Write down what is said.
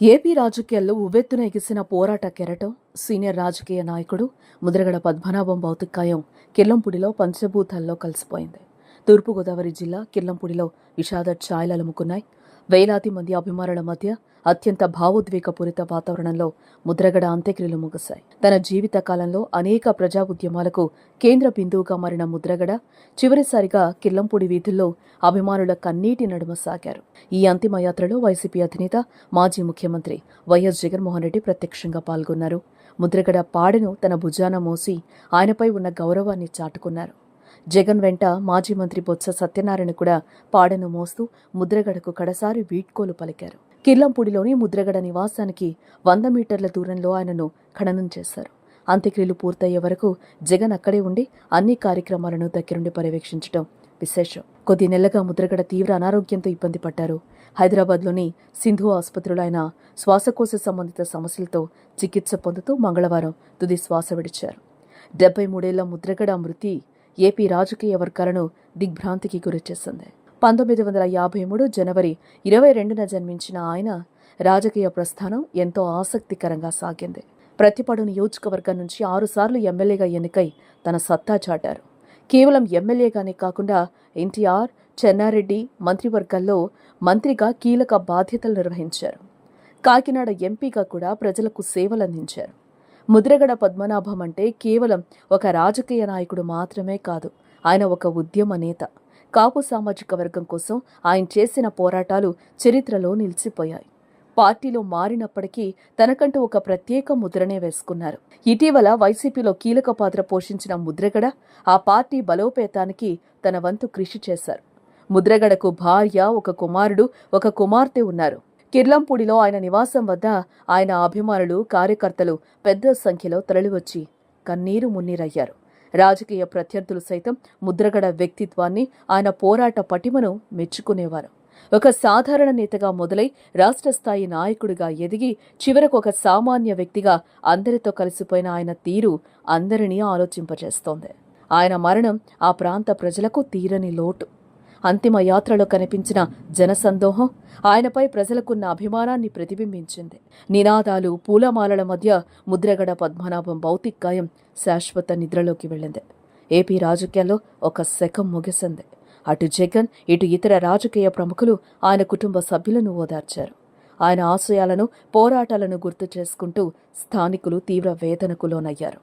AP రాజకీయాల్లో ఉవ్వెత్తున ఎగిసిన పోరాట కెరటం సీనియర్ రాజకీయ నాయకుడు ముద్రగడ పద్మనాభం భౌతికాయం కిర్లంపూడిలో పంచభూతాల్లో కలిసిపోయింది. తూర్పుగోదావరి జిల్లా కిర్లంపూడిలో విషాద ఛాయలు అలుముకున్నాయి. వేలాది మంది అభిమానుల మధ్య అత్యంత భావోద్వేగపూరిత వాతావరణంలో ముద్రగడ అంత్యక్రియలు ముగిశాయి. తన జీవిత కాలంలో అనేక ప్రజా ఉద్యమాలకు కేంద్ర బిందువుగా మారిన ముద్రగడ చివరిసారిగా కిర్లంపూడి వీధుల్లో అభిమానుల కన్నీటి నడుమ సాగారు. ఈ అంతిమయాత్రలో వైసీపీ అధినేత మాజీ ముఖ్యమంత్రి వైఎస్ జగన్మోహన్ రెడ్డి ప్రత్యక్షంగా పాల్గొన్నారు. ముద్రగడ పాడెను తన భుజాన మోసి ఆయనపై ఉన్న గౌరవాన్ని చాటుకున్నారు. జగన్ వెంట మాజీ మంత్రి బొత్స సత్యనారాయణ కూడా పాడెను మోస్తూ ముద్రగడకు కడసారి వీడ్కోలు పలికారు. కిర్లంపూడిలోని ముద్రగడ నివాసానికి 100 మీటర్ల దూరంలో ఆయనను ఖననం చేశారు. అంత్యక్రియలు పూర్తయ్యే వరకు జగన్ అక్కడే ఉండి అన్ని కార్యక్రమాలను దగ్గరుండి పర్యవేక్షించడం విశేషం. కొద్ది నెలలుగా ముద్రగడ తీవ్ర అనారోగ్యంతో ఇబ్బంది పడ్డారు. హైదరాబాద్లోని సింధు ఆసుపత్రిలో ఆయన శ్వాసకోశ సంబంధిత సమస్యలతో చికిత్స పొందుతూ మంగళవారం తుది శ్వాస విడిచారు. 73 ఏళ్ల ముద్రగడ మృతి ఏపీ రాజకీయ వర్గాలను దిగ్భ్రాంతికి గురిచేసింది. 1953 జనవరి 22న జన్మించిన ఆయన రాజకీయ ప్రస్థానం ఎంతో ఆసక్తికరంగా సాగింది. ప్రతిపాడు నియోజకవర్గం నుంచి 6 సార్లు ఎమ్మెల్యేగా ఎన్నికై తన సత్తా చాటారు. కేవలం ఎమ్మెల్యేగానే కాకుండా ఎన్టీఆర్, చెన్నారెడ్డి మంత్రివర్గాల్లో మంత్రిగా కీలక బాధ్యతలు నిర్వహించారు. కాకినాడ ఎంపీగా కూడా ప్రజలకు సేవలందించారు. ముద్రగడ పద్మనాభం అంటే కేవలం ఒక రాజకీయ నాయకుడు మాత్రమే కాదు, ఆయన ఒక ఉద్యమ నేత. కాపు సామాజిక వర్గం కోసం ఆయన చేసిన పోరాటాలు చరిత్రలో నిలిచిపోయాయి. పార్టీలో మారినప్పటికీ తనకంటూ ఒక ప్రత్యేక ముద్రనే వేసుకున్నారు. ఇటీవల వైసీపీలో కీలక పాత్ర పోషించిన ముద్రగడ ఆ పార్టీ బలోపేతానికి తన వంతు కృషి చేశారు. ముద్రగడకు భార్య, ఒక కుమారుడు, ఒక కుమార్తె ఉన్నారు. కిర్లంపూడిలో ఆయన నివాసం వద్ద ఆయన అభిమానులు, కార్యకర్తలు పెద్ద సంఖ్యలో తరలివచ్చి కన్నీరు మున్నీరయ్యారు. రాజకీయ ప్రత్యర్థులు సైతం ముద్రగడ వ్యక్తిత్వాన్ని, ఆయన పోరాట పటిమను మెచ్చుకునేవారు. ఒక సాధారణ నేతగా మొదలై రాష్ట్ర స్థాయి నాయకుడిగా ఎదిగి చివరకు ఒక సామాన్య వ్యక్తిగా అందరితో కలిసిపోయిన ఆయన తీరు అందరినీ ఆలోచింపజేస్తోంది. ఆయన మరణం ఆ ప్రాంత ప్రజలకు తీరని లోటు. అంతిమ యాత్రలో కనిపించిన జనసందోహం ఆయనపై ప్రజలకున్న అభిమానాన్ని ప్రతిబింబించింది. నినాదాలు, పూలమాలల మధ్య ముద్రగడ పద్మనాభం భౌతికాయం శాశ్వత నిద్రలోకి వెళ్ళింది. ఏపీ రాజకీయాల్లో ఒక శకం ముగిసింది. అటు జగన్, ఇటు ఇతర రాజకీయ ప్రముఖులు ఆయన కుటుంబ సభ్యులను ఓదార్చారు. ఆయన ఆశయాలను, పోరాటాలను గుర్తు చేసుకుంటూ స్థానికులు తీవ్ర వేదనకు లోనయ్యారు.